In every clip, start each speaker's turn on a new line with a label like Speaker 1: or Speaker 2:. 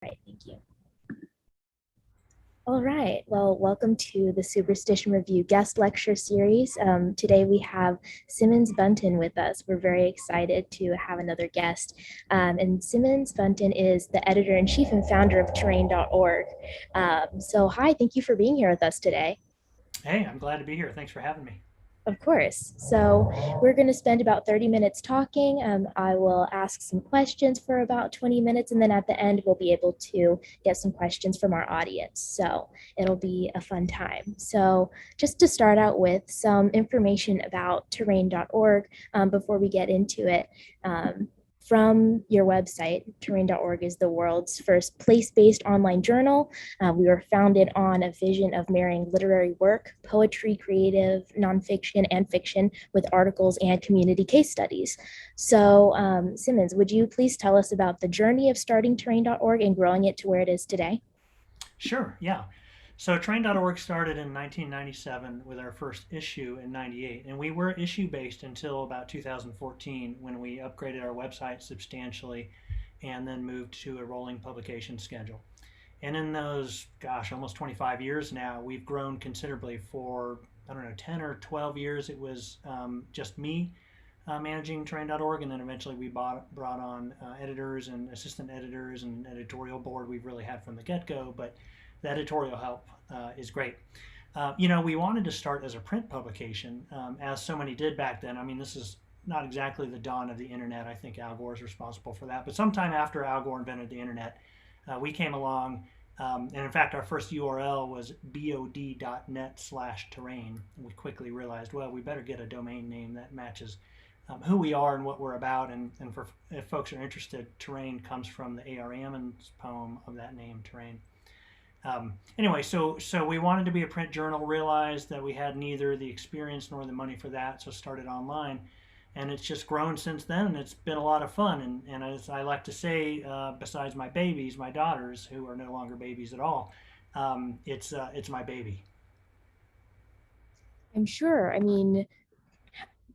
Speaker 1: Right, thank you. All right, well, welcome to the Superstition Review guest lecture series. Today we have Simmons Buntin with us. We're very excited to have another guest. And Simmons Buntin is the editor-in-chief and founder of terrain.org. So hi, thank you for being here with us today.
Speaker 2: Hey, I'm glad to be here. Thanks for having me.
Speaker 1: Of course. So we're going to spend about 30 minutes talking. I will ask some questions for about 20 minutes, and then at the end, we'll be able to get some questions from our audience. So it'll be a fun time. So just to start out with some information about terrain.org before we get into it. From your website, terrain.org is the world's first place-based online journal. We were founded on a vision of marrying literary work, poetry, creative, nonfiction, and fiction with articles and community case studies. So, Simmons, would you please tell us about the journey of starting terrain.org and growing it to where it is today?
Speaker 2: Sure, yeah. So Train.org started in 1997 with our first issue in 98, and we were issue based until about 2014 when we upgraded our website substantially and then moved to a rolling publication schedule. And in those, gosh, almost 25 years now, we've grown considerably. For, I don't know, 10 or 12 years, it was just me managing Train.org, and then eventually we brought on editors and assistant editors and editorial board we've really had from the get-go, but the editorial help is great. We wanted to start as a print publication, as so many did back then. I mean, this is not exactly the dawn of the internet. I think Al Gore is responsible for that. But sometime after Al Gore invented the internet, we came along. And in fact, our first URL was bod.net/terrain. We quickly realized, well, we better get a domain name that matches who we are and what we're about. And for if folks are interested, terrain comes from the A.R. Ammons poem of that name, Terrain. Anyway, so we wanted to be a print journal, realized that we had neither the experience nor the money for that, so started online. And it's just grown since then, and it's been a lot of fun. And as I like to say, besides my babies, my daughters, who are no longer babies at all, it's my baby.
Speaker 1: I'm sure. I mean,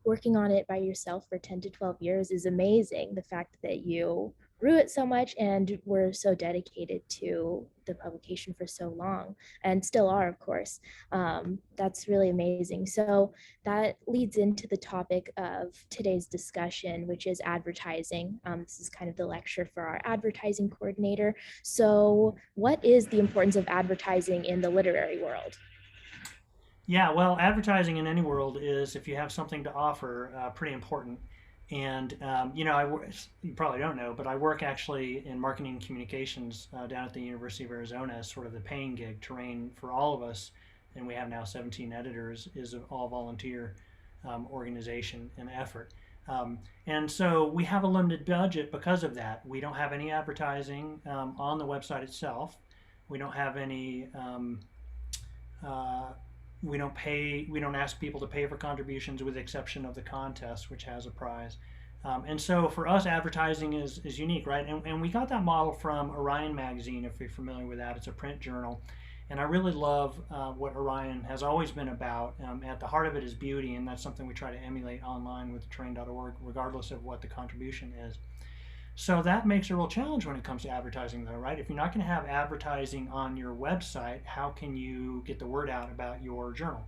Speaker 1: working on it by yourself for 10 to 12 years is amazing. The fact that you grew it so much and were so dedicated to the publication for so long and still are, of course. That's really amazing. So that leads into the topic of today's discussion, which is advertising. This is kind of the lecture for our advertising coordinator. So what is the importance of advertising in the literary world?
Speaker 2: Yeah, well, advertising in any world is, if you have something to offer, pretty important. And you probably don't know, but I work actually in marketing and communications down at the University of Arizona as sort of the paying gig. Terrain for all of us, and we have now 17 editors, is an all volunteer organization and effort. And so we have a limited budget because of that. We don't have any advertising on the website itself. We don't have any uh, we don't ask people to pay for contributions with the exception of the contest, which has a prize. And so for us, advertising is unique, right? And we got that model from Orion Magazine, if you're familiar with that. It's a print journal. And I really love what Orion has always been about. At the heart of it is beauty, and that's something we try to emulate online with train.org, regardless of what the contribution is. So that makes a real challenge when it comes to advertising, though, right? If you're not going to have advertising on your website, how can you get the word out about your journal?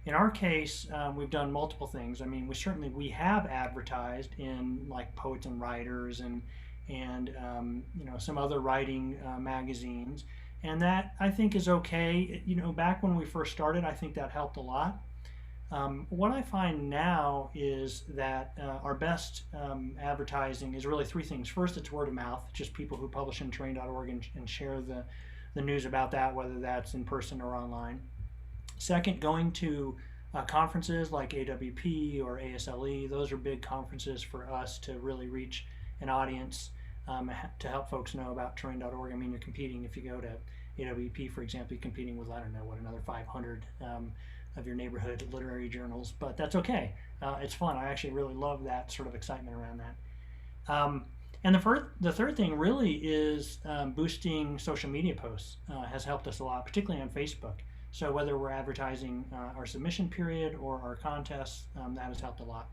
Speaker 2: In our case, we've done multiple things. I mean, we have advertised in like Poets and Writers and some other writing magazines, and that I think is okay. Back when we first started, I think that helped a lot. What I find now is that our best advertising is really three things. First, it's word of mouth, just people who publish in train.org and share the news about that, whether that's in person or online. Second, going to conferences like AWP or ASLE. Those are big conferences for us to really reach an audience, to help folks know about terrain.org. I mean, you're competing, if you go to AWP, for example, you're competing with, I don't know, what, another 500 of your neighborhood literary journals, but that's okay. It's fun. I actually really love that sort of excitement around that. And the third thing really is boosting social media posts has helped us a lot, particularly on Facebook. So whether we're advertising our submission period or our contests, that has helped a lot.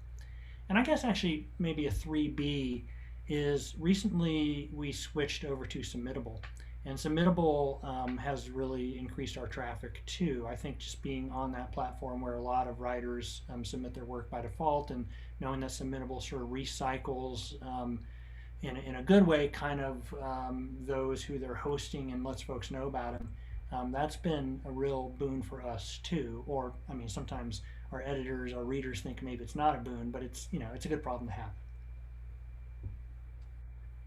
Speaker 2: And I guess actually maybe a 3B is recently we switched over to Submittable. And Submittable has really increased our traffic too. I think just being on that platform where a lot of writers submit their work by default, and knowing that Submittable sort of recycles in a good way kind of those who they're hosting and lets folks know about them. That's been a real boon for us too. Or, I mean, sometimes our editors, our readers think maybe it's not a boon, but it's, it's a good problem to have.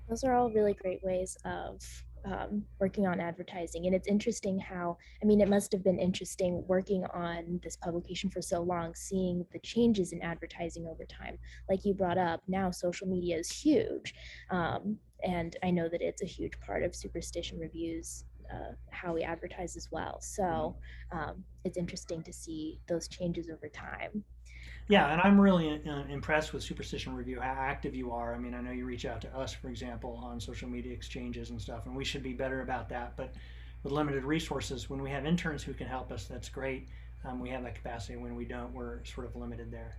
Speaker 1: Those are all really great ways of working on advertising. And it's interesting how, I mean, it must have been interesting working on this publication for so long, seeing the changes in advertising over time. Like you brought up, now social media is huge. And I know that it's a huge part of Superstition Reviews, how we advertise as well. So it's interesting to see those changes over time.
Speaker 2: Yeah, and I'm really impressed with Superstition Review, how active you are. I mean, I know you reach out to us, for example, on social media exchanges and stuff, and we should be better about that. But with limited resources, when we have interns who can help us, that's great. We have that capacity. When we don't, we're sort of limited there.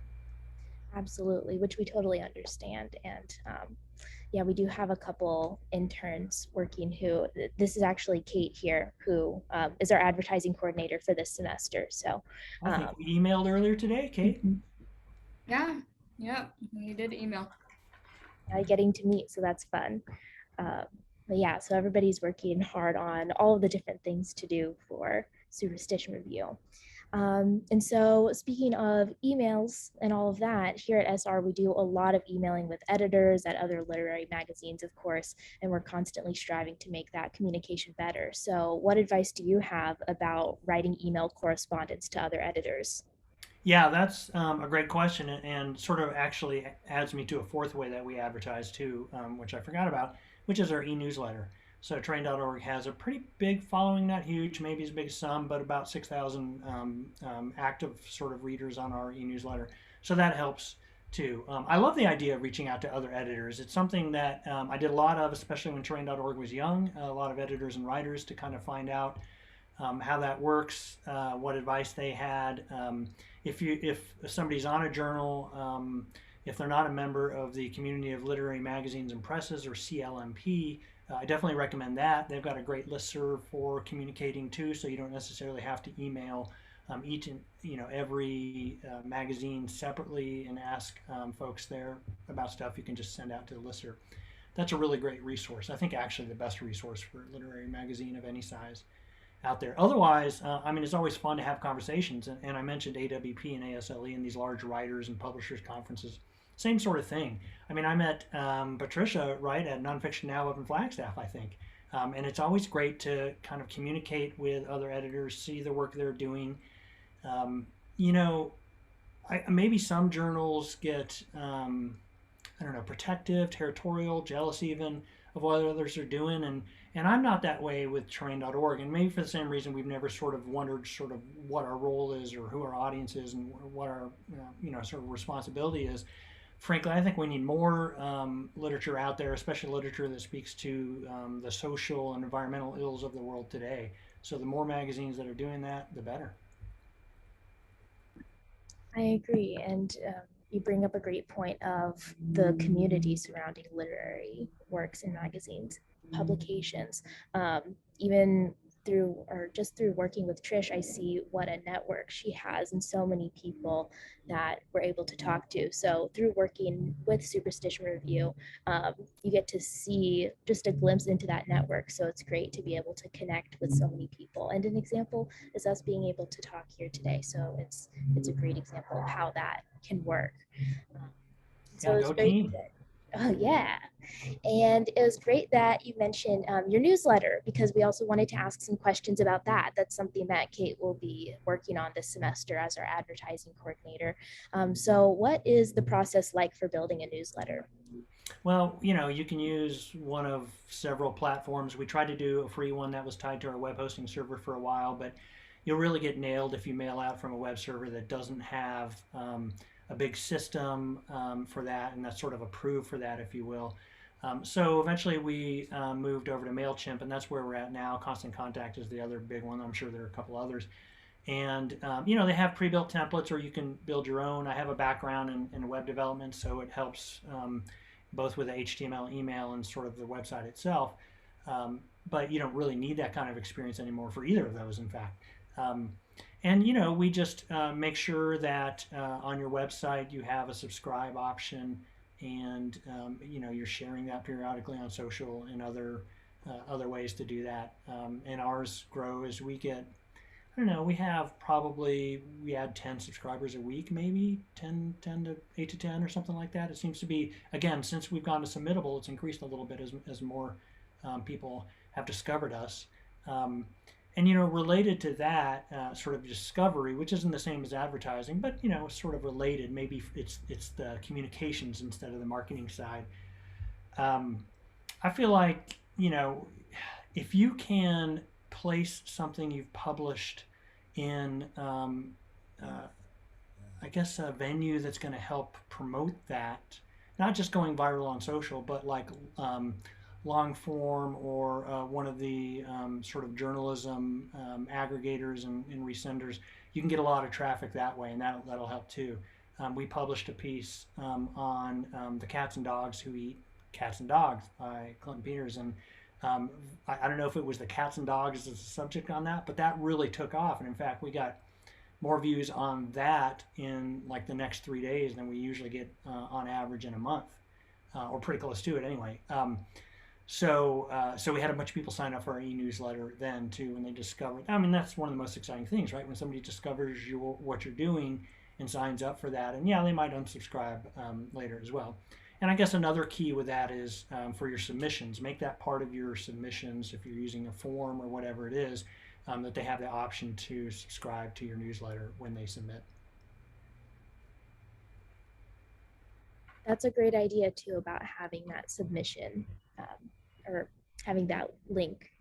Speaker 1: Absolutely, which we totally understand. And yeah, we do have a couple interns working who, this is actually Kate here, who is our advertising coordinator for this semester. So
Speaker 2: I think we emailed earlier today, Kate.
Speaker 1: mhm.
Speaker 3: Yeah, yep, we did email.
Speaker 1: Getting to meet, so that's fun. But yeah, so everybody's working hard on all of the different things to do for Superstition Review. And so speaking of emails and all of that, here at SR, we do a lot of emailing with editors at other literary magazines, of course, and we're constantly striving to make that communication better. So what advice do you have about writing email correspondence to other editors?
Speaker 2: Yeah, that's a great question, and sort of actually adds me to a fourth way that we advertise too, which I forgot about, which is our e-newsletter. So train.org has a pretty big following, not huge, maybe as big as some, but about 6,000 active sort of readers on our e-newsletter. So that helps too. I love the idea of reaching out to other editors. It's something that I did a lot of, especially when train.org was young, a lot of editors and writers to kind of find out how that works, what advice they had. If somebody's on a journal, if they're not a member of the Community of Literary Magazines and Presses, or CLMP, I definitely recommend that. They've got a great listserv for communicating too, so you don't necessarily have to email each and every magazine separately and ask folks there about stuff. You can just send out to the listserv. That's a really great resource. I think actually the best resource for a literary magazine of any size out there. Otherwise, I mean, it's always fun to have conversations. And I mentioned AWP and ASLE and these large writers and publishers conferences. Same sort of thing. I mean, I met Patricia, right, at Nonfiction Now up in Flagstaff, I think. And it's always great to kind of communicate with other editors, see the work they're doing. Um, you know, maybe some journals get, I don't know, protective, territorial, jealous even of what others are doing. And I'm not that way with terrain.org. And maybe for the same reason, we've never sort of wondered sort of what our role is or who our audience is and what our, sort of responsibility is. Frankly, I think we need more literature out there, especially literature that speaks to the social and environmental ills of the world today. So the more magazines that are doing that, the better.
Speaker 1: I agree. And you bring up a great point of the community surrounding literary works and magazines, publications. Even through, or just through working with Trish, I see what a network she has and so many people that we're able to talk to. So through working with Superstition Review, you get to see just a glimpse into that network. So it's great to be able to connect with so many people. And an example is us being able to talk here today. So it's a great example of how that can work. So
Speaker 2: Yeah,
Speaker 1: it's
Speaker 2: go
Speaker 1: great
Speaker 2: team.
Speaker 1: that, oh yeah. And it was great that you mentioned your newsletter, because we also wanted to ask some questions about that. That's something that Kate will be working on this semester as our advertising coordinator. So what is the process like for building a newsletter?
Speaker 2: Well, you can use one of several platforms. We tried to do a free one that was tied to our web hosting server for a while, but you'll really get nailed if you mail out from a web server that doesn't have a big system for that, and that's sort of approved for that, if you will. So eventually we moved over to MailChimp, and that's where we're at now. Constant Contact is the other big one. I'm sure there are a couple others. And, they have pre-built templates, or you can build your own. I have a background in web development, so it helps both with the HTML email and sort of the website itself. But you don't really need that kind of experience anymore for either of those, in fact. Um, and we just make sure that on your website you have a subscribe option, and you're sharing that periodically on social and other ways to do that. And ours grow as we get. I don't know. We add 10 subscribers a week, maybe 10 to 8 to 10 or something like that. It seems to be, again, since we've gone to Submittable, it's increased a little bit as more people have discovered us. And related to that sort of discovery, which isn't the same as advertising, but sort of related. Maybe it's the communications instead of the marketing side. I feel like if you can place something you've published in, I guess, a venue that's going to help promote that, not just going viral on social, but like long form or one of the sort of journalism aggregators and resenders, you can get a lot of traffic that way, and that'll help too. We published a piece on the cats and dogs who eat cats and dogs by Clinton Peters, and I don't know if it was the cats and dogs as a subject on that, but that really took off. And in fact, we got more views on that in like the next 3 days than we usually get on average in a month, or pretty close to it anyway. So we had a bunch of people sign up for our e-newsletter then too, when they discovered. I mean, that's one of the most exciting things, right? When somebody discovers what you're doing and signs up for that, and yeah, they might unsubscribe later as well. And I guess another key with that is for your submissions, make that part of your submissions if you're using a form or whatever it is, that they have the option to subscribe to your newsletter when they submit.
Speaker 1: That's a great idea too, about having that submission or having that link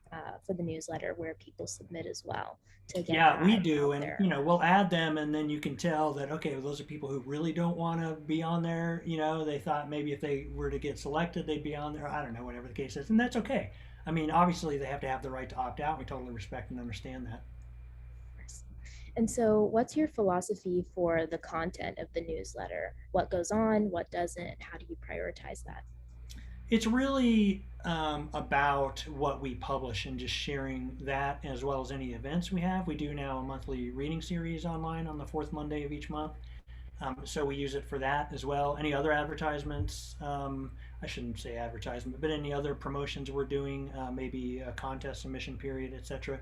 Speaker 1: for the newsletter where people submit as well to get
Speaker 2: Yeah, we
Speaker 1: that
Speaker 2: do,
Speaker 1: out
Speaker 2: and
Speaker 1: there.
Speaker 2: we'll add them, and then you can tell that okay, well, those are people who really don't want to be on there. They thought maybe if they were to get selected, they'd be on there. I don't know, whatever the case is, and that's okay. I mean, obviously, they have to have the right to opt out. We totally respect and understand that.
Speaker 1: And so, what's your philosophy for the content of the newsletter? What goes on, what doesn't? How do you prioritize that?
Speaker 2: It's really about what we publish and just sharing that, as well as any events we have. We do now a monthly reading series online on the fourth Monday of each month. So we use it for that as well. Any other advertisements? I shouldn't say advertisement, but any other promotions we're doing, maybe a contest submission period, etc.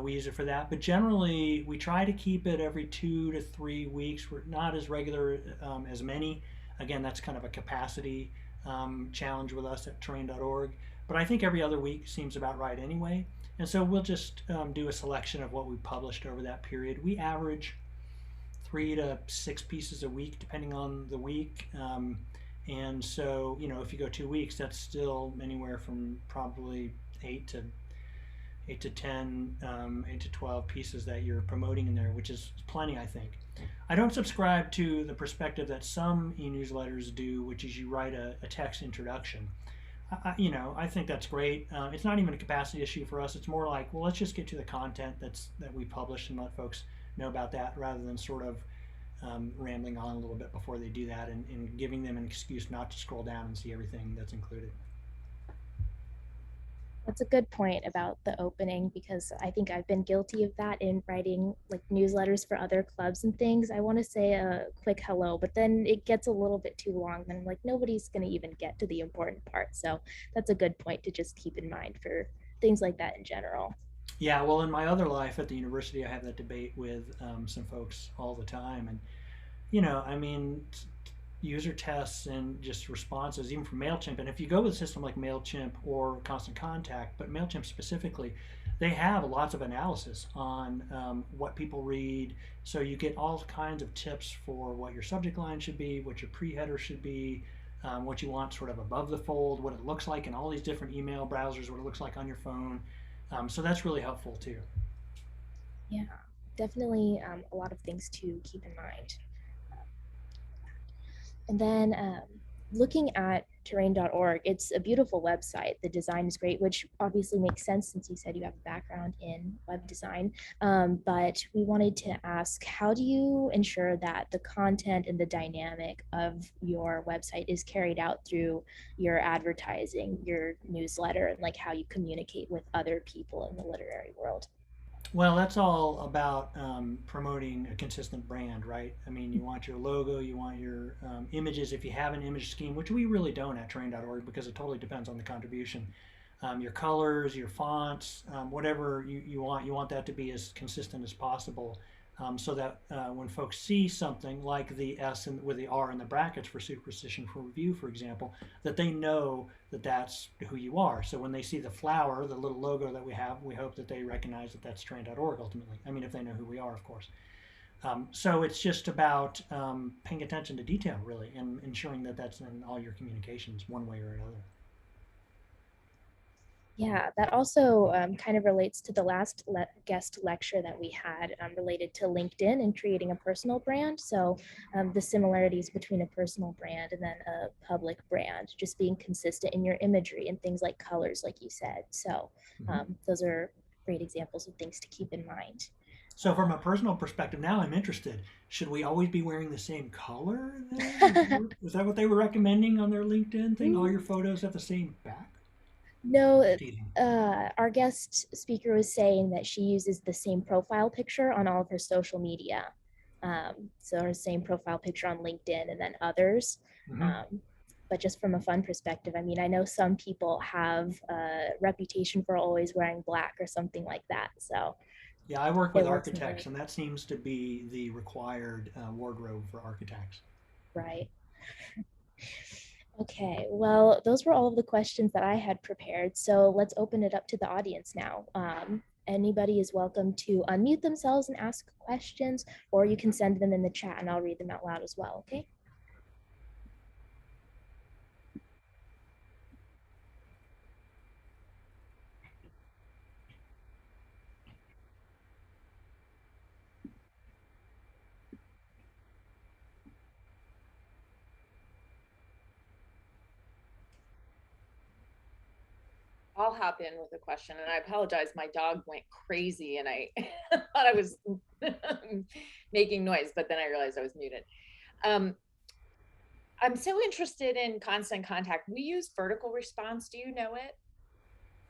Speaker 2: We use it for that. But generally, we try to keep it every 2 to 3 weeks. We're not as regular as many. Again, that's kind of a capacity challenge with us at train.org. But I think every other week seems about right anyway. And so we'll just do a selection of what we published over that period. We average 3 to 6 pieces a week, depending on the week. And so, if you go 2 weeks, that's still anywhere from probably 8 to 10, 8 to 12 pieces that you're promoting in there, which is plenty, I think. I don't subscribe to the perspective that some e-newsletters do, which is you write a text introduction. I think that's great. It's not even a capacity issue for us. It's more like, well, let's just get to the content that we publish and let folks know about that, rather than sort of rambling on a little bit before they do that, and giving them an excuse not to scroll down and see everything that's included.
Speaker 1: That's a good point about the opening, because I think I've been guilty of that in writing like newsletters for other clubs and things. I want to say a quick hello, but then it gets a little bit too long. Then I'm like, nobody's going to even get to the important part. So that's a good point to just keep in mind for things like that in general.
Speaker 2: Yeah, well, in my other life at the university, I have that debate with some folks all the time. And, I mean, user tests and just responses, even from MailChimp. And if you go with a system like MailChimp or Constant Contact, but MailChimp specifically, they have lots of analysis on what people read. So you get all kinds of tips for what your subject line should be, what your pre-header should be, what you want sort of above the fold, what it looks like in all these different email browsers, what it looks like on your phone. So that's really helpful too.
Speaker 1: Yeah, definitely a lot of things to keep in mind. And then looking at terrain.org, it's a beautiful website. The design is great, which obviously makes sense since you said you have a background in web design. But we wanted to ask, how do you ensure that the content and the dynamic of your website is carried out through your advertising, your newsletter, and like how you communicate with other people in the literary world?
Speaker 2: Well, that's all about promoting a consistent brand, right? I mean, you want your logo, you want your images. If you have an image scheme, which we really don't at train.org because it totally depends on the contribution, your colors, your fonts, whatever you want that to be as consistent as possible. So that when folks see something like the S and with the R in the brackets for superstition for review, for example, that they know that that's who you are. So when they see the flower, the little logo that we have, we hope that they recognize that that's train.org ultimately. I mean, if they know who we are, of course. So it's just about paying attention to detail, really, and ensuring that that's in all your communications one way or another.
Speaker 1: Yeah, that also kind of relates to the last guest lecture that we had related to LinkedIn and creating a personal brand. So the similarities between a personal brand and then a public brand, just being consistent in your imagery and things like colors, like you said. So those are great examples of things to keep in mind.
Speaker 2: So from a personal perspective, now I'm interested. Should we always be wearing the same color then? Is that what they were recommending on their LinkedIn thing? All your photos have the same back?
Speaker 1: No,
Speaker 2: Teasing.
Speaker 1: our guest speaker was saying that she uses the same profile picture on all of her social media. So her same profile picture on LinkedIn and then others.
Speaker 2: Mm-hmm.
Speaker 1: Um, but just from a fun perspective, I mean, I know some people have a reputation for always wearing black or something like that. So
Speaker 2: Yeah, I work with
Speaker 1: it works in
Speaker 2: architects,
Speaker 1: both,
Speaker 2: and that seems to be the required wardrobe for architects.
Speaker 1: right? Okay, well, those were all of the questions that I had prepared. So let's open it up to the audience now. Anybody is welcome to unmute themselves and ask questions, or you can send them in the chat and I'll read them out loud as well, okay?
Speaker 4: I'll hop in with a question, and I apologize. My dog went crazy, and I thought I was making noise, but then I realized I was muted. Um, I'm so interested in constant contact. We use vertical response. Do you know it?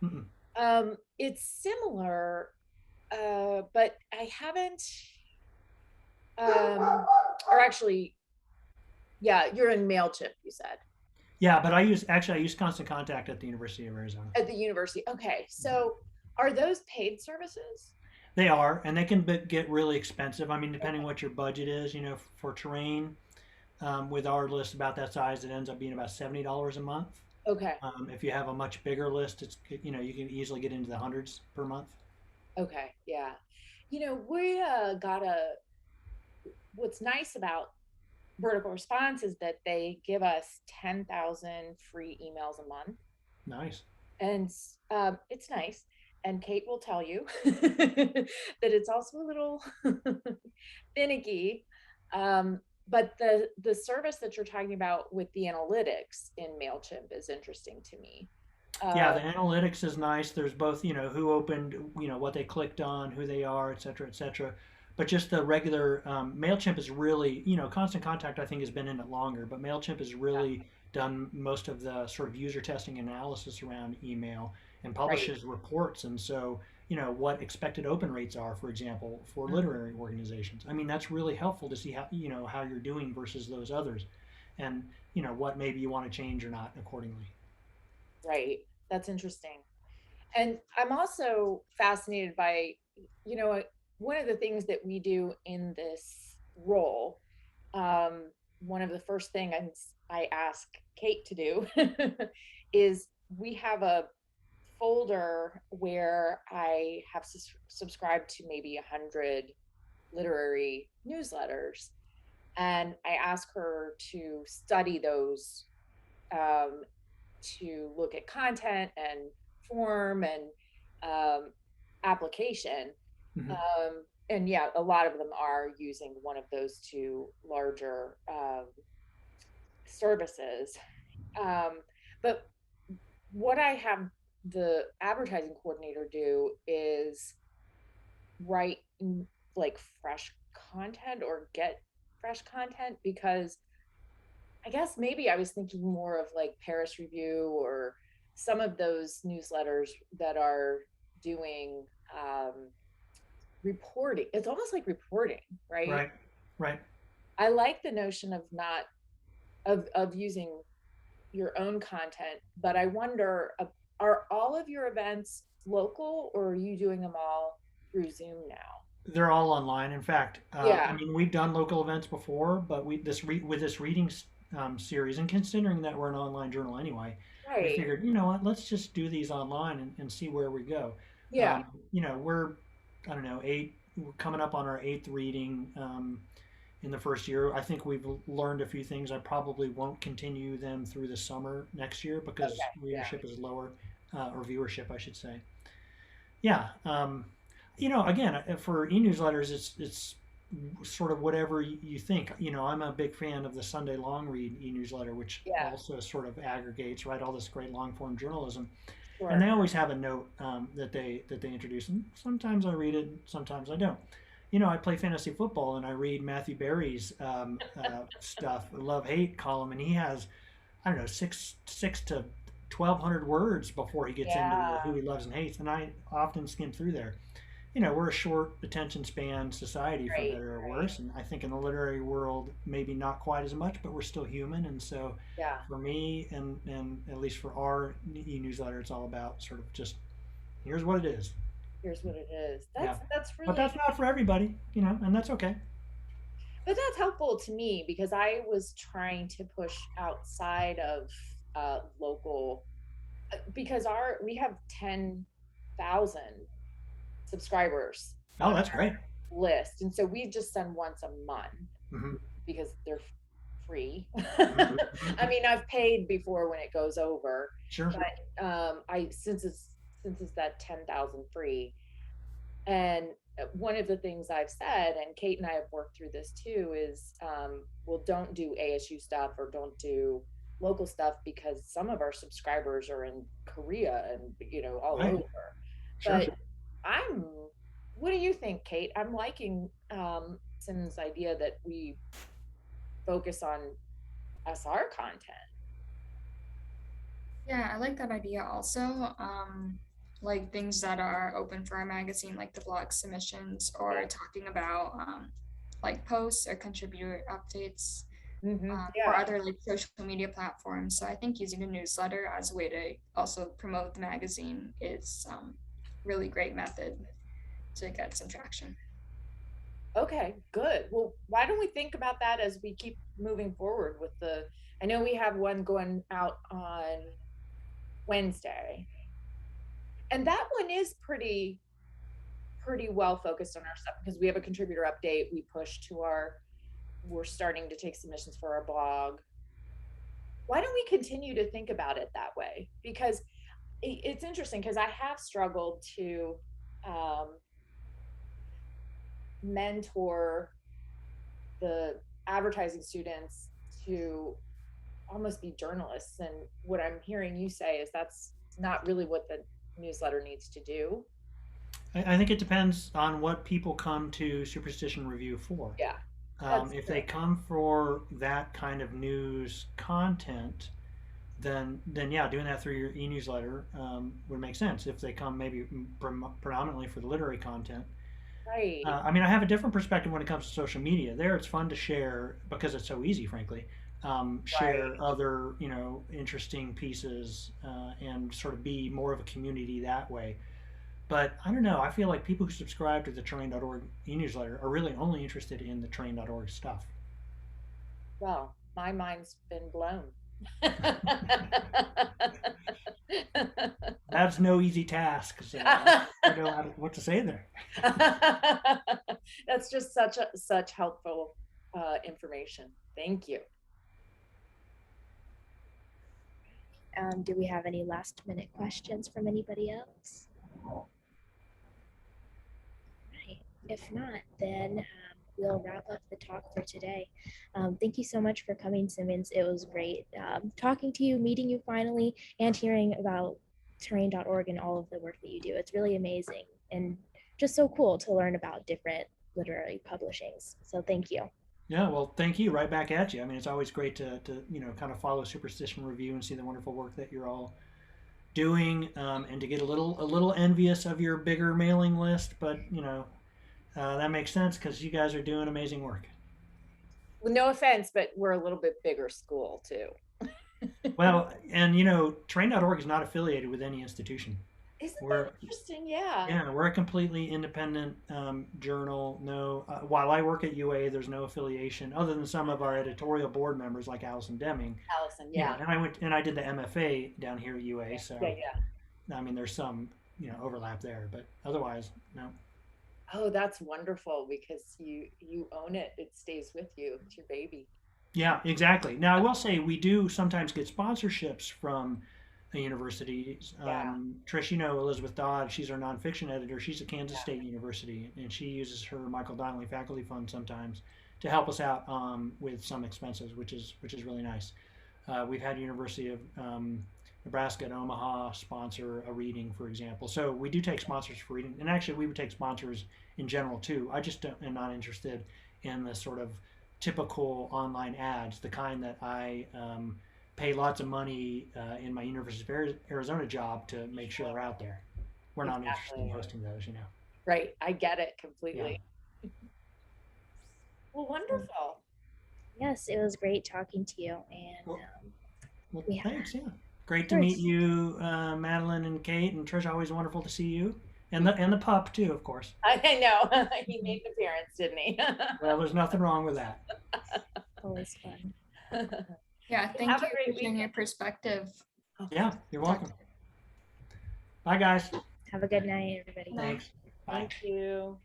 Speaker 2: Mm-mm.
Speaker 4: It's similar, but I haven't. Or actually, yeah, you're in Mailchimp. You said
Speaker 2: Yeah, but I use Constant Contact at the University of Arizona.
Speaker 4: at the university. Okay, so are those paid services?
Speaker 2: They are, and they can get really expensive. I mean, depending what your budget is, for terrain, with our list about that size, it ends up being about $70 a month.
Speaker 4: Okay.
Speaker 2: If you have a much bigger list, you can easily get into the hundreds per month.
Speaker 4: Okay, yeah. We got what's nice about vertical response is that they give us 10,000 free emails a month.
Speaker 2: Nice.
Speaker 4: And it's nice. And Kate will tell you that it's also a little finicky. But the service that you're talking about with the analytics in MailChimp is interesting to me.
Speaker 2: Yeah, the analytics is nice. There's both, who opened, what they clicked on, who they are, et cetera, et cetera. But just the regular Mailchimp is really, Constant Contact I think has been in it longer, but Mailchimp has really done most of the sort of user testing analysis around email and
Speaker 4: Right.
Speaker 2: publishes reports. And so, what expected open rates are, for example, for literary organizations. I mean, that's really helpful to see how you're doing versus those others, and what maybe you want to change or not accordingly.
Speaker 4: Right. That's interesting. And I'm also fascinated by, you know, one of the things that we do in this role. One of the first things I ask Kate to do is we have a folder where I have subscribed to maybe 100 literary newsletters, and I ask her to study those, um, to look at content and form and application.
Speaker 2: Mm-hmm.
Speaker 4: And yeah, a lot of them are using one of those two larger services. But what I have the advertising coordinator do is write like fresh content or get fresh content, because I guess maybe I was thinking more of like Paris Review or some of those newsletters that are doing reporting. It's almost like reporting, right?
Speaker 2: Right. Right.
Speaker 4: I like the notion of not of using your own content, but I wonder, are all of your events local, or are you doing them all through Zoom now?
Speaker 2: They're all online. In fact, I
Speaker 4: Yeah,
Speaker 2: mean, we've done local events before, but with this reading series, and considering that we're an online journal anyway, we
Speaker 4: right.
Speaker 2: figured, you know what, let's just do these online and see where we go.
Speaker 4: Yeah,
Speaker 2: You know, I don't know, we're coming up on our eighth reading in the first year. I think we've learned a few things. I probably won't continue them through the summer next year because
Speaker 4: okay. Yeah,
Speaker 2: readership is lower, or viewership, I should say. Yeah. You know, again, for e-newsletters, it's sort of whatever you think. You know, I'm a big fan of the Sunday Long Read e-newsletter, which
Speaker 4: yeah,
Speaker 2: also sort of aggregates, right, all this great long form journalism. And they
Speaker 4: sure.
Speaker 2: always have a note that they introduce, and sometimes I read it, sometimes I don't. You know, I play fantasy football and I read Matthew Berry's stuff, love hate column, and he has, I don't know, six to 1,200 words before he gets into who
Speaker 4: Yeah,
Speaker 2: he loves and hates, and I often skim through there. You know, we're a short attention span society, for
Speaker 4: right,
Speaker 2: better or
Speaker 4: right.
Speaker 2: worse, and I think in the literary world maybe not quite as much, but we're still human. And so
Speaker 4: Yeah,
Speaker 2: for me, and at least for our e-newsletter, it's all about sort of just here's what it is.
Speaker 4: here's what it is.
Speaker 2: Yeah,
Speaker 4: That's
Speaker 2: but
Speaker 4: really,
Speaker 2: that's not for everybody, you know, and that's okay.
Speaker 4: but that's helpful to me, because I was trying to push outside of local, because our we have 10,000 subscribers
Speaker 2: Oh,
Speaker 4: on
Speaker 2: that's great.
Speaker 4: list, and so we just send once a month
Speaker 2: Hmm.
Speaker 4: because they're free.
Speaker 2: Hmm.
Speaker 4: I mean, I've paid before when it goes over,
Speaker 2: Sure.
Speaker 4: but I since it's that 10,000 free, and one of the things I've said, and Kate and I have worked through this too, is well, don't do ASU stuff or don't do local stuff, because some of our subscribers are in Korea and all
Speaker 2: Right.
Speaker 4: over.
Speaker 2: Sure.
Speaker 4: But I'm what do you think, Kate? I'm liking Simmons' idea that we focus on SR content.
Speaker 3: Yeah, I like that idea also. Like things that are open for our magazine, like the blog submissions, or
Speaker 4: Yeah.
Speaker 3: talking about like posts or contributor updates, or
Speaker 4: Yeah.
Speaker 3: other like social media platforms. So I think using a newsletter as a way to also promote the magazine is really great method to get some traction.
Speaker 4: Okay, good. Well, why don't we think about that as we keep moving forward with the I know we have one going out on Wednesday. And that one is pretty well focused on our stuff, because we have a contributor update. We push to we're starting to take submissions for our blog. Why don't we continue to think about it that way? Because it's interesting, because I have struggled to um, mentor the advertising students to almost be journalists. And what I'm hearing you say is that's not really what the newsletter needs to do.
Speaker 2: I think it depends on what people come to Superstition Review for.
Speaker 4: Yeah, that's
Speaker 2: If
Speaker 4: true.
Speaker 2: they come for that kind of news content, then yeah, doing that through your e-newsletter would make sense. If they come maybe predominantly for the literary content,
Speaker 4: Right.
Speaker 2: I mean, I have a different perspective when it comes to social media. There, it's fun to share because it's so easy, frankly. Share
Speaker 4: Right.
Speaker 2: other, you know, interesting pieces and sort of be more of a community that way. But I don't know. I feel like people who subscribe to the Train.org e-newsletter are really only interested in the Train.org stuff.
Speaker 4: Well, my mind's been blown.
Speaker 2: That's no easy task. So I don't know what to say there.
Speaker 4: That's just such helpful information. Thank you.
Speaker 1: Do we have any last minute questions from anybody else? Right. If not, then we'll wrap up the talk for today. Thank you so much for coming, Simmons. It was great talking to you, meeting you finally, and hearing about terrain.org and all of the work that you do. It's really amazing and just so cool to learn about different literary publishings. So thank you.
Speaker 2: Yeah, well, thank you. Right back at you. I mean, it's always great to kind of follow Superstition Review and see the wonderful work that you're all doing, and to get a little envious of your bigger mailing list. But that makes sense because you guys are doing amazing work.
Speaker 4: Well, no offense, but we're a little bit bigger school too.
Speaker 2: Well, and Train.org is not affiliated with any institution.
Speaker 4: Isn't
Speaker 2: We're
Speaker 4: that interesting? Yeah.
Speaker 2: Yeah, we're a completely independent journal. No, while I work at UA, there's no affiliation other than some of our editorial board members like Allison Deming.
Speaker 4: Allison, yeah.
Speaker 2: And I did the MFA down here at UA, so
Speaker 4: Yeah.
Speaker 2: I mean, there's some overlap there, but otherwise, no.
Speaker 4: Oh, that's wonderful because you own it. It stays with you. It's your baby.
Speaker 2: Yeah, exactly. Now, I will say we do sometimes get sponsorships from universities.
Speaker 4: Yeah.
Speaker 2: Trish, Elizabeth Dodd, she's our nonfiction editor. She's at Kansas State University, and she uses her Michael Donnelly Faculty Fund sometimes to help us out with some expenses, which is really nice. We've had University of Nebraska at Omaha sponsor a reading, for example. So we do take sponsors for reading, and actually we would take sponsors in general too. I just am not interested in the sort of typical online ads, the kind that I pay lots of money in my University of Arizona job to make sure they're out there. We're not interested in hosting those.
Speaker 4: Right. I get it completely. Yeah. Well, wonderful.
Speaker 1: Yes, it was great talking to you. And
Speaker 2: well, thanks. Yeah, great to meet you, Madeline and Kate and Trish. Always wonderful to see you, and the pup too, of course.
Speaker 4: I know he made an appearance, didn't he?
Speaker 2: Well, there's nothing wrong with that.
Speaker 1: Always fun.
Speaker 3: Yeah, thank you for sharing your perspective.
Speaker 2: Yeah, you're welcome. Bye, guys.
Speaker 1: Have a good night, everybody.
Speaker 2: Thanks. Bye.
Speaker 4: Thank you.